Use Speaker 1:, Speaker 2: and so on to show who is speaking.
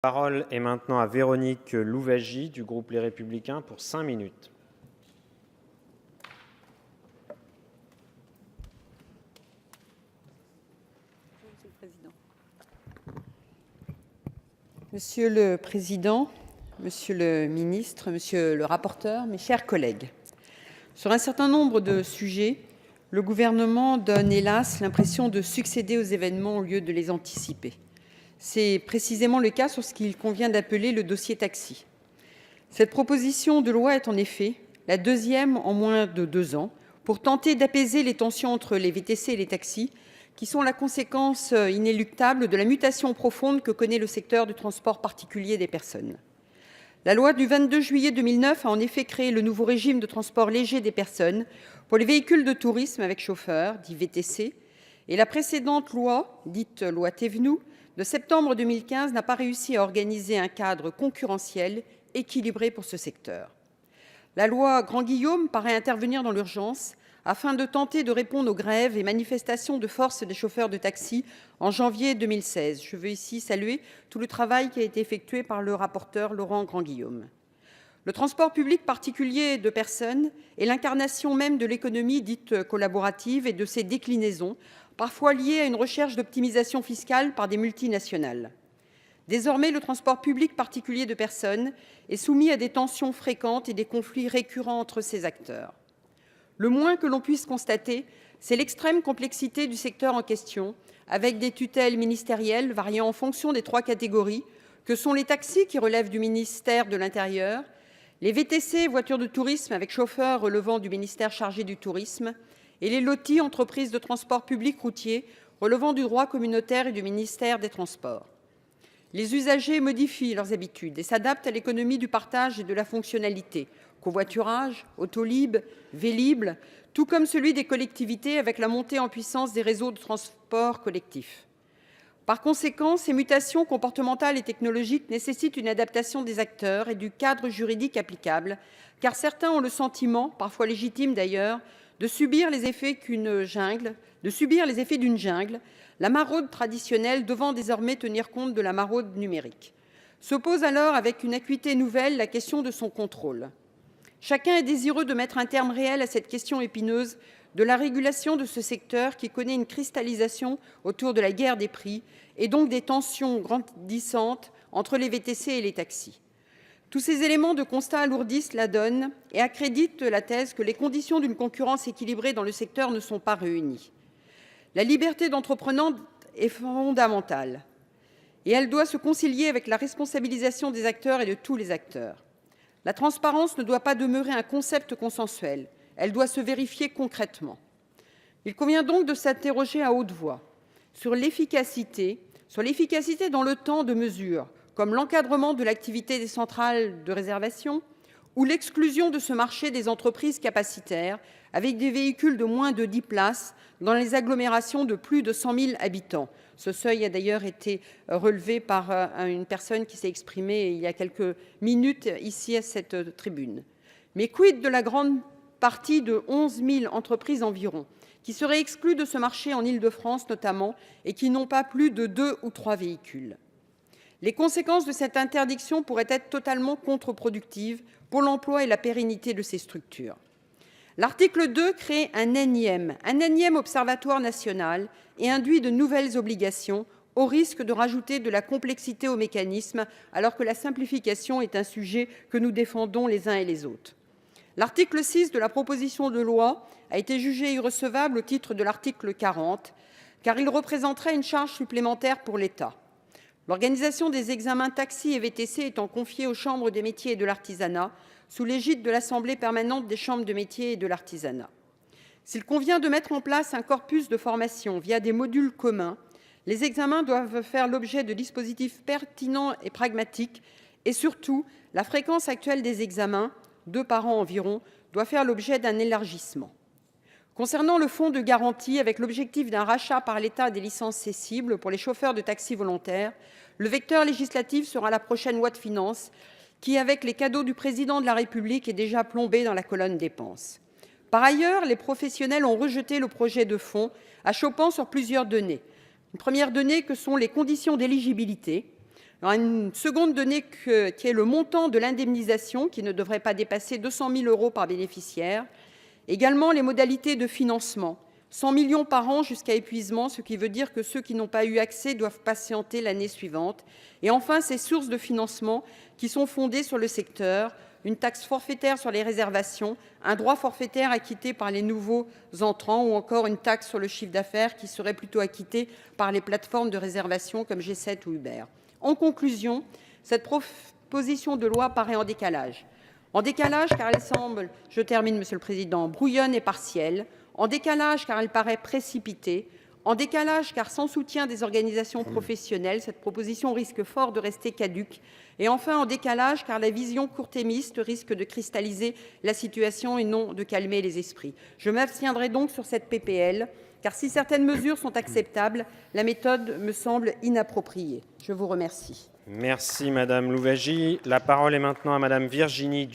Speaker 1: La parole est maintenant à Véronique Louwagie du groupe Les Républicains pour 5 minutes.
Speaker 2: Monsieur le Président, Monsieur le Ministre, Monsieur le rapporteur, mes chers collègues, sur un certain nombre de sujets, le gouvernement donne hélas l'impression de succéder aux événements au lieu de les anticiper. C'est précisément le cas sur ce qu'il convient d'appeler le dossier taxi. Cette proposition de loi est en effet la deuxième en moins de 2 ans pour tenter d'apaiser les tensions entre les VTC et les taxis, qui sont la conséquence inéluctable de la mutation profonde que connaît le secteur du transport particulier des personnes. La loi du 22 juillet 2009 a en effet créé le nouveau régime de transport léger des personnes pour les véhicules de tourisme avec chauffeur, dit VTC, et la précédente loi, dite loi Thévenoud, de septembre 2015 n'a pas réussi à organiser un cadre concurrentiel équilibré pour ce secteur. La loi Grand-Guillaume paraît intervenir dans l'urgence afin de tenter de répondre aux grèves et manifestations de force des chauffeurs de taxi en janvier 2016. Je veux ici saluer tout le travail qui a été effectué par le rapporteur Laurent Grand-Guillaume. Le transport public particulier de personnes est l'incarnation même de l'économie dite collaborative et de ses déclinaisons, parfois liées à une recherche d'optimisation fiscale par des multinationales. Désormais, le transport public particulier de personnes est soumis à des tensions fréquentes et des conflits récurrents entre ses acteurs. Le moins que l'on puisse constater, c'est l'extrême complexité du secteur en question, avec des tutelles ministérielles variant en fonction des 3 catégories que sont les taxis qui relèvent du ministère de l'Intérieur, les VTC, voitures de tourisme avec chauffeur relevant du ministère chargé du tourisme, et les LOTI, entreprises de transport public routier, relevant du droit communautaire et du ministère des Transports. Les usagers modifient leurs habitudes et s'adaptent à l'économie du partage et de la fonctionnalité, covoiturage, Autolib, Vélib, tout comme celui des collectivités avec la montée en puissance des réseaux de transport collectif. Par conséquent, ces mutations comportementales et technologiques nécessitent une adaptation des acteurs et du cadre juridique applicable, car certains ont le sentiment, parfois légitime d'ailleurs, de subir les effets d'une jungle, la maraude traditionnelle devant désormais tenir compte de la maraude numérique. Se pose alors avec une acuité nouvelle la question de son contrôle. Chacun est désireux de mettre un terme réel à cette question épineuse de la régulation de ce secteur qui connaît une cristallisation autour de la guerre des prix et donc des tensions grandissantes entre les VTC et les taxis. Tous ces éléments de constat alourdissent la donne et accréditent la thèse que les conditions d'une concurrence équilibrée dans le secteur ne sont pas réunies. La liberté d'entreprendre est fondamentale et elle doit se concilier avec la responsabilisation des acteurs et de tous les acteurs. La transparence ne doit pas demeurer un concept consensuel, elle doit se vérifier concrètement. Il convient donc de s'interroger à haute voix sur l'efficacité dans le temps de mesures, comme l'encadrement de l'activité des centrales de réservation ou l'exclusion de ce marché des entreprises capacitaires avec des véhicules de moins de 10 places dans les agglomérations de plus de 100 000 habitants. Ce seuil a d'ailleurs été relevé par une personne qui s'est exprimée il y a quelques minutes ici à cette tribune. Mais quid de la grande partie de 11 000 entreprises environ qui seraient exclues de ce marché en Île-de-France notamment et qui n'ont pas plus de 2 ou 3 véhicules? Les conséquences de cette interdiction pourraient être totalement contre-productives pour l'emploi et la pérennité de ces structures. L'article 2 crée un énième observatoire national et induit de nouvelles obligations au risque de rajouter de la complexité au mécanisme, alors que la simplification est un sujet que nous défendons les uns et les autres. L'article 6 de la proposition de loi a été jugé irrecevable au titre de l'article 40, car il représenterait une charge supplémentaire pour l'État. L'organisation des examens taxis et VTC étant confiée aux chambres des métiers et de l'artisanat, sous l'égide de l'Assemblée permanente des chambres de métiers et de l'artisanat. S'il convient de mettre en place un corpus de formation via des modules communs, les examens doivent faire l'objet de dispositifs pertinents et pragmatiques et surtout, la fréquence actuelle des examens, 2 par an environ, doit faire l'objet d'un élargissement. Concernant le fonds de garantie, avec l'objectif d'un rachat par l'État des licences cessibles pour les chauffeurs de taxi volontaires, le vecteur législatif sera la prochaine loi de finances qui, avec les cadeaux du Président de la République, est déjà plombée dans la colonne dépenses. Par ailleurs, les professionnels ont rejeté le projet de fonds, achoppant sur plusieurs données. Une première donnée que sont les conditions d'éligibilité, Alors, une seconde donnée qui est le montant de l'indemnisation, qui ne devrait pas dépasser 200 000 € par bénéficiaire. Également, les modalités de financement. 100 millions par an jusqu'à épuisement, ce qui veut dire que ceux qui n'ont pas eu accès doivent patienter l'année suivante. Et enfin, ces sources de financement qui sont fondées sur le secteur, une taxe forfaitaire sur les réservations, un droit forfaitaire acquitté par les nouveaux entrants ou encore une taxe sur le chiffre d'affaires qui serait plutôt acquittée par les plateformes de réservation comme G7 ou Uber. En conclusion, cette proposition de loi paraît en décalage. En décalage car elle semble, je termine Monsieur le Président, brouillonne et partielle. En décalage car elle paraît précipitée. En décalage car sans soutien des organisations professionnelles, cette proposition risque fort de rester caduque. Et enfin en décalage car la vision court-termiste risque de cristalliser la situation et non de calmer les esprits. Je m'abstiendrai donc sur cette PPL car si certaines mesures sont acceptables, la méthode me semble inappropriée. Je vous remercie.
Speaker 1: Merci Madame Louwagie. La parole est maintenant à Madame Virginie